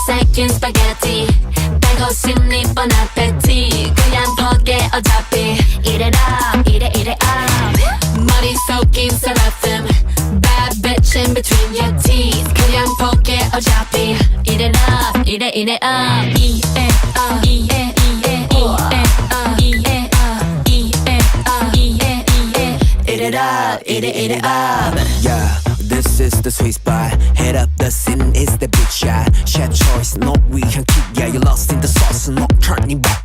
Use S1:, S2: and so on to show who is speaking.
S1: 삭힌 스파게티 빼고 심리 뻔한 패티 그냥 포개 어차피 이래라 이래 머리 섞인 seraphim Bad bitch in between your teeth 그냥 포개 어차피 이래라 이래
S2: Yeah, this is the sweet spot. Head up the scene is the big shot. Chef choice, no we can keep. Yeah, you lost in the sauce. No turning back.